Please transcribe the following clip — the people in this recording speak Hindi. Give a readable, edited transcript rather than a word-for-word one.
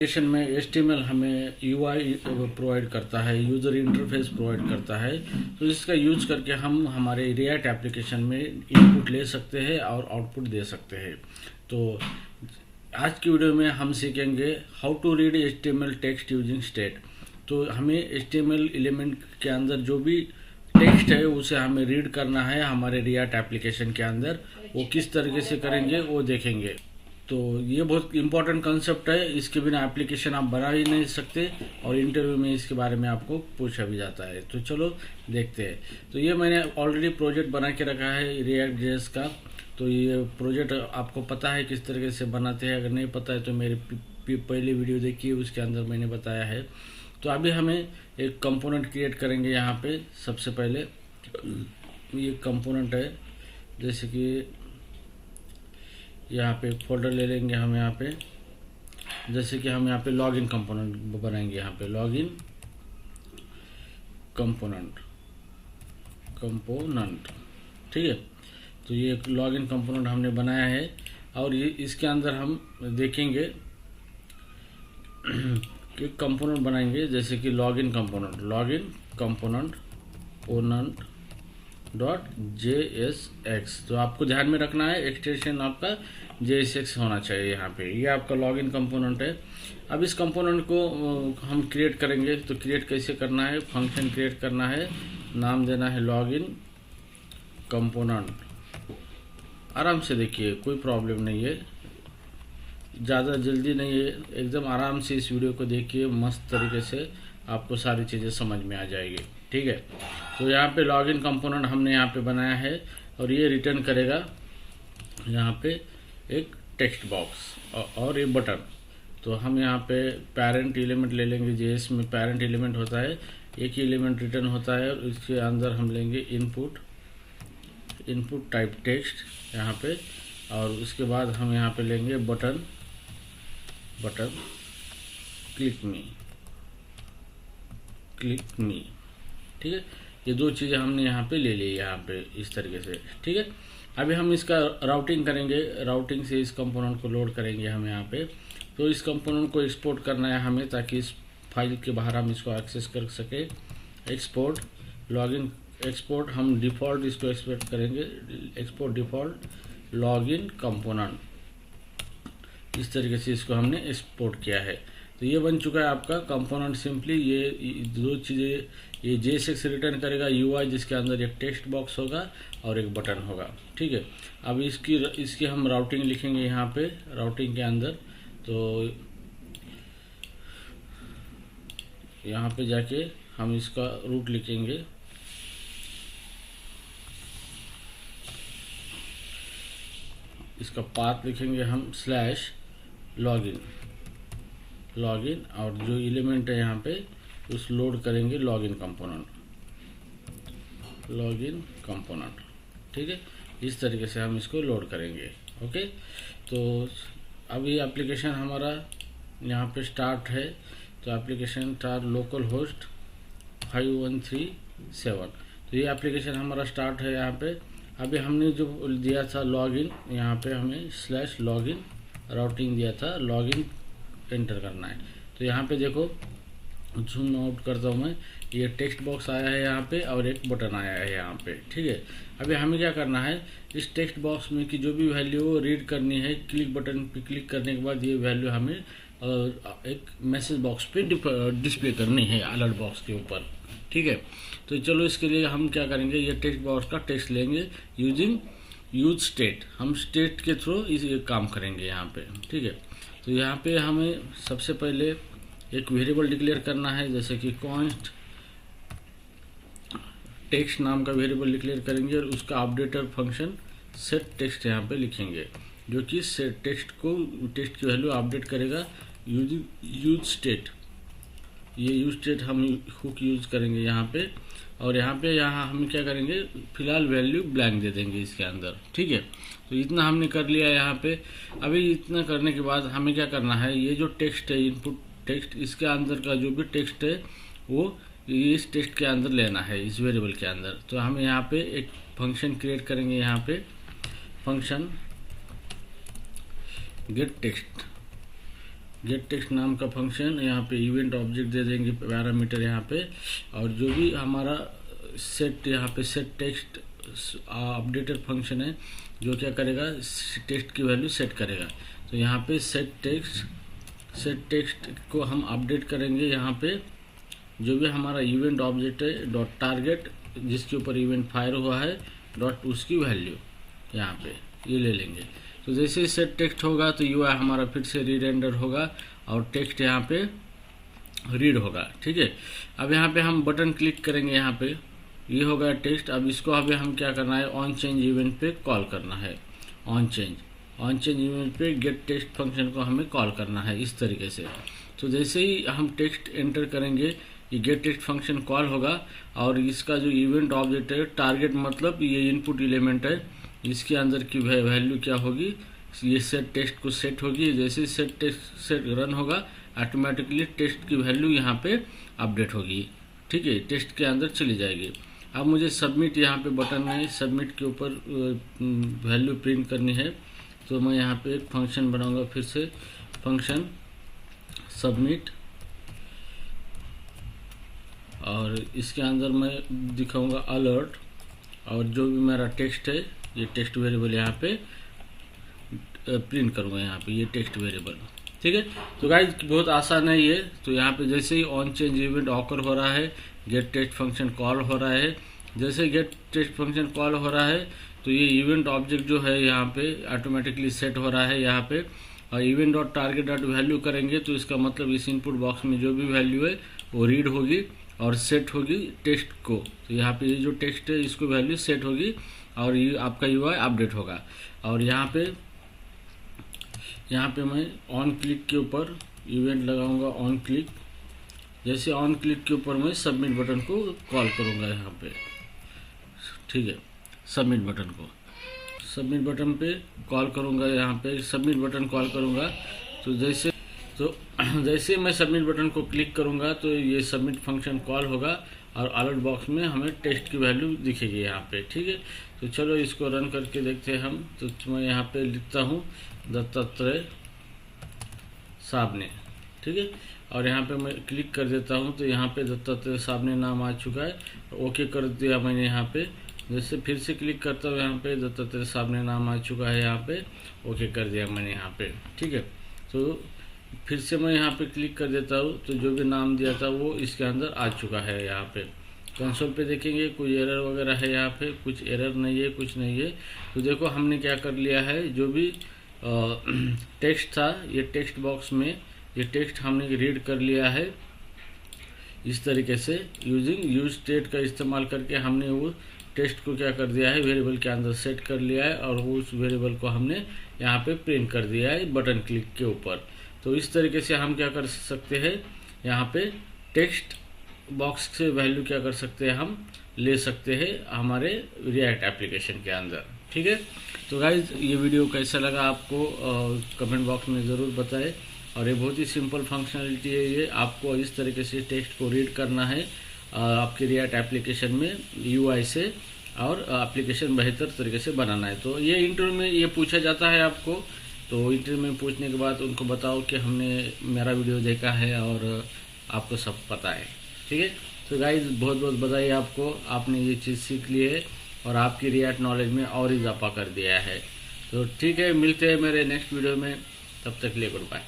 एप्लीकेशन में HTML हमें UI प्रोवाइड करता है, यूज़र इंटरफेस प्रोवाइड करता है। तो इसका यूज करके हम हमारे रिएक्ट एप्लीकेशन में इनपुट ले सकते हैं और आउटपुट दे सकते हैं। तो आज की वीडियो में हम सीखेंगे how to read HTML text using state. तो हमें HTML एलिमेंट के अंदर जो भी टेक्स्ट है उसे हमें रीड करना है हमारे रिएक्ट एप्लीकेशन के अंदर। वो किस तरीके से करेंगे वो देखेंगे। तो ये बहुत इंपॉर्टेंट कंसेप्ट है, इसके बिना एप्लीकेशन आप बना ही नहीं सकते और इंटरव्यू में इसके बारे में आपको पूछा भी जाता है। तो चलो देखते हैं। तो ये मैंने ऑलरेडी प्रोजेक्ट बना के रखा है रिएक्ट जेएस का। तो ये प्रोजेक्ट आपको पता है किस तरीके से बनाते हैं, अगर नहीं पता है तो मेरे पहले वीडियो देखिए, उसके अंदर मैंने बताया है। तो अभी हमें एक कंपोनेंट क्रिएट करेंगे। यहाँ पे सबसे पहले ये कंपोनेंट है, जैसे कि यहाँ पे एक फोल्डर ले लेंगे हम। यहाँ पे जैसे कि हम यहाँ पे लॉगिन कंपोनेंट बनाएंगे। यहाँ पे लॉगिन कंपोनेंट ठीक है। तो ये एक लॉगिन कंपोनेंट हमने बनाया है और ये इसके अंदर हम देखेंगे कि कंपोनेंट बनाएंगे, जैसे कि लॉगिन कंपोनेंट .jsx। तो आपको ध्यान में रखना है एक्सटेंशन आपका JSX होना चाहिए। यहाँ पे ये आपका लॉगिन कंपोनेंट है। अब इस कंपोनेंट को हम क्रिएट करेंगे। तो क्रिएट कैसे करना है, फंक्शन क्रिएट करना है, नाम देना है लॉगिन कंपोनेंट। आराम से देखिए, कोई प्रॉब्लम नहीं है, ज़्यादा जल्दी नहीं है, एकदम आराम से इस वीडियो को देखिए, मस्त तरीके से आपको सारी चीज़ें समझ में आ जाएगी। ठीक है। तो यहाँ पे लॉगिन कंपोनेंट हमने यहाँ पे बनाया है और ये रिटर्न करेगा यहाँ पे एक टेक्स्ट बॉक्स और एक बटन। तो हम यहाँ पे पेरेंट एलिमेंट ले लेंगे। जेएस में पेरेंट एलिमेंट होता है, एक ही एलिमेंट रिटर्न होता है और इसके अंदर हम लेंगे इनपुट टाइप टेक्स्ट यहाँ पे, और उसके बाद हम यहाँ पे लेंगे बटन क्लिक मी। ठीक है। ये दो चीज़ें हमने यहाँ पे ले ली, यहाँ पे इस तरीके से। ठीक है। अभी हम इसका राउटिंग करेंगे, राउटिंग से इस कंपोनेंट को लोड करेंगे हम यहाँ पे। तो इस कंपोनेंट को एक्सपोर्ट करना है हमें, ताकि इस फाइल के बाहर हम इसको एक्सेस कर सके। एक्सपोर्ट हम डिफ़ॉल्ट इसको एक्सपोर्ट करेंगे, एक्सपोर्ट डिफ़ॉल्ट लॉगिन कंपोनेंट। इस तरीके से इसको हमने एक्सपोर्ट किया है। तो ये बन चुका है आपका कंपोनेंट। सिंपली ये दो चीज़ें, ये JSX रिटर्न करेगा UI, जिसके अंदर एक टेक्स्ट बॉक्स होगा और एक बटन होगा। ठीक है। अब इसकी हम राउटिंग लिखेंगे यहाँ पे, राउटिंग के अंदर। तो यहाँ पे जाके हम इसका रूट लिखेंगे। इसका पाथ लिखेंगे हम /लॉगिन और जो एलिमेंट है यहाँ पे उस लोड करेंगे लॉगिन कंपोनेंट। ठीक है। इस तरीके से हम इसको लोड करेंगे। ओके। तो अभी एप्लीकेशन हमारा यहाँ पे स्टार्ट है। तो एप्लीकेशन स्टार्ट लोकल होस्ट 5137। तो ये एप्लीकेशन हमारा स्टार्ट है यहाँ पे। अभी हमने जो दिया था लॉगिन, यहाँ पे हमें /लॉगिन राउटिंग दिया था, लॉगिन एंटर करना है। तो यहाँ पे देखो, जूम आउट करता हूँ मैं, ये टेक्स्ट बॉक्स आया है यहाँ पे और एक बटन आया है यहाँ पे। ठीक है। अभी हमें क्या करना है, इस टेक्स्ट बॉक्स में की जो भी वैल्यू रीड करनी है, क्लिक बटन पे क्लिक करने के बाद ये वैल्यू हमें एक मैसेज बॉक्स पे डिस्प्ले करनी है, अलर्ट बॉक्स के ऊपर। ठीक है। तो चलो इसके लिए हम क्या करेंगे, ये टेक्स्ट बॉक्स का टेक्स्ट लेंगे यूज स्टेट। हम स्टेट के थ्रू इस काम करेंगे यहाँ पे। ठीक है। तो यहाँ पे हमें सबसे पहले एक वेरिएबल डिक्लेयर करना है, जैसे कि कॉन्स्ट टेक्स्ट नाम का वेरिएबल डिक्लेयर करेंगे और उसका अपडेटर फंक्शन सेट टेक्स्ट यहाँ पे लिखेंगे, जो कि सेट टेक्स्ट की वैल्यू अपडेट करेगा यूज स्टेट। ये यूज स्टेट हम हुक यूज करेंगे यहाँ पे, और यहाँ हम क्या करेंगे, फिलहाल वैल्यू ब्लैंक दे देंगे इसके अंदर। ठीक है। तो इतना हमने कर लिया यहाँ पे। अभी इतना करने के बाद हमें क्या करना है, ये जो टेक्स्ट है इनपुट टेक्स्ट, इसके अंदर का जो भी टेक्स्ट है वो इस टेक्स्ट के अंदर लेना है, इस वेरिएबल के अंदर। तो हम यहाँ पे एक फंक्शन क्रिएट करेंगे, यहाँ पे function gate text. Gate text नाम का फंक्शन, यहाँ पे इवेंट ऑब्जेक्ट दे देंगे पैरामीटर यहाँ पे, और जो भी हमारा सेट यहाँ पे सेट टेक्स्ट अपडेटेड फंक्शन है जो क्या करेगा, टेक्स्ट की वैल्यू सेट करेगा। तो यहाँ पे सेट टेक्स्ट को हम अपडेट करेंगे। यहाँ पे जो भी हमारा इवेंट ऑब्जेक्ट है डॉट टारगेट जिसके ऊपर इवेंट फायर हुआ है डॉट उसकी वैल्यू यहाँ पे ये ले लेंगे। तो जैसे ही सेट टेक्स्ट होगा तो यूआई हमारा फिर से रीरेंडर होगा और टेक्स्ट यहाँ पे रीड होगा। ठीक है, अब यहाँ पे हम बटन क्लिक करेंगे, यहाँ पे ये होगा टेक्स्ट। अब इसको अभी हम क्या करना है, ऑन चेंज इवेंट पे कॉल करना है। ऑन चेंज इवेंट पे गेट टेक्स्ट फंक्शन को हमें कॉल करना है इस तरीके से। तो जैसे ही हम टेक्स्ट एंटर करेंगे ये गेट टेक्स्ट फंक्शन कॉल होगा और इसका जो इवेंट ऑब्जेक्ट है टारगेट मतलब ये इनपुट एलिमेंट है, इसके अंदर की वैल्यू क्या होगी, ये सेट टेक्स्ट को सेट होगी। जैसे सेट टेक्स्ट सेट रन होगा ऑटोमेटिकली टेक्स्ट की वैल्यू यहाँ पे अपडेट होगी। ठीक है, टेक्स्ट के अंदर चली जाएगी। अब मुझे सबमिट यहाँ पे बटन है, सबमिट के ऊपर वैल्यू प्रिंट करनी है। तो मैं यहाँ पे एक फंक्शन बनाऊंगा, फिर से फंक्शन सबमिट, और इसके अंदर मैं दिखाऊंगा अलर्ट, और जो भी मेरा टेक्स्ट है ये टेक्स्ट वेरिएबल यहाँ पे प्रिंट करूँगा, यहाँ पे ये टेक्स्ट वेरिएबल। ठीक है, तो गाइस बहुत आसान है ये। तो यहाँ पे जैसे ही ऑन चेंज इवेंट ऑकर हो रहा है गेट टेक्स्ट फंक्शन कॉल हो रहा है। जैसे गेट टेक्स्ट फंक्शन कॉल हो रहा है तो ये इवेंट ऑब्जेक्ट जो है यहाँ पे ऑटोमेटिकली सेट हो रहा है यहाँ पे, और event dot target dot value करेंगे तो इसका मतलब इस इनपुट बॉक्स में जो भी वैल्यू है वो रीड होगी और सेट होगी टेक्स्ट को। तो यहाँ पे ये जो टेक्स्ट है इसको वैल्यू सेट होगी और ये आपका यूआई अपडेट होगा। और यहाँ पे मैं ऑन क्लिक के ऊपर इवेंट लगाऊंगा, ऑन क्लिक। जैसे ऑन क्लिक के ऊपर मैं सबमिट बटन को कॉल करूंगा यहाँ पे। ठीक है, सबमिट बटन पे कॉल करूंगा, यहाँ पे सबमिट बटन कॉल करूंगा। तो जैसे मैं सबमिट बटन को क्लिक करूंगा तो ये सबमिट फंक्शन कॉल होगा और अलर्ट बॉक्स में हमें टेक्स्ट की वैल्यू दिखेगी यहाँ पे। ठीक है, तो चलो इसको रन करके देखते हैं हम। तो मैं यहाँ पे लिखता हूँ दत्तात्रेय साबने। ठीक है, और यहाँ पे मैं क्लिक कर देता हूँ तो यहाँ पे दत्तात्रेय साबने नाम आ चुका है। ओके कर दिया मैंने यहाँ पे। जैसे फिर से क्लिक करता हूँ यहाँ पे दत्तात्रेय साबने नाम आ चुका है, यहाँ पे ओके कर दिया मैंने यहाँ पे। ठीक है, तो फिर से मैं यहाँ पे क्लिक कर देता हूँ तो जो भी नाम दिया था वो इसके अंदर आ चुका है। यहाँ पे कंसोल पे देखेंगे कोई एरर वगैरह है, यहाँ पे कुछ एरर नहीं है, कुछ नहीं है। तो देखो हमने क्या कर लिया है, जो भी टेक्स्ट था ये टेक्स्ट बॉक्स में ये टेक्स्ट हमने रीड कर लिया है इस तरीके से। यूज स्टेट का इस्तेमाल करके हमने वो टेक्स्ट को क्या कर दिया है, वेरिएबल के अंदर सेट कर लिया है और उस वेरिएबल को हमने यहाँ पे प्रिंट कर दिया है बटन क्लिक के ऊपर। तो इस तरीके से हम क्या कर सकते हैं, यहाँ पे टेक्स्ट बॉक्स से वैल्यू क्या कर सकते हैं, हम ले सकते हैं हमारे रिएक्ट एप्लीकेशन के अंदर। ठीक है, तो गाइज ये वीडियो कैसा लगा आपको कमेंट बॉक्स में ज़रूर बताएं। और ये बहुत ही सिंपल फंक्शनलिटी है, ये आपको इस तरीके से टेक्स्ट को रीड करना है आपके रिएक्ट एप्लीकेशन में यूआई से, और एप्लीकेशन बेहतर तरीके से बनाना है। तो ये इंटरव्यू में ये पूछा जाता है आपको, तो इंटरव्यू में पूछने के बाद उनको बताओ कि हमने मेरा वीडियो देखा है और आपको सब पता है। ठीक है, तो गाइज बहुत बहुत बधाई आपको, आपने ये चीज़ सीख ली है और आपकी रिएक्ट नॉलेज में और इजाफा कर दिया है। तो ठीक है, मिलते हैं मेरे नेक्स्ट वीडियो में, तब तक के लिए गुड बाय।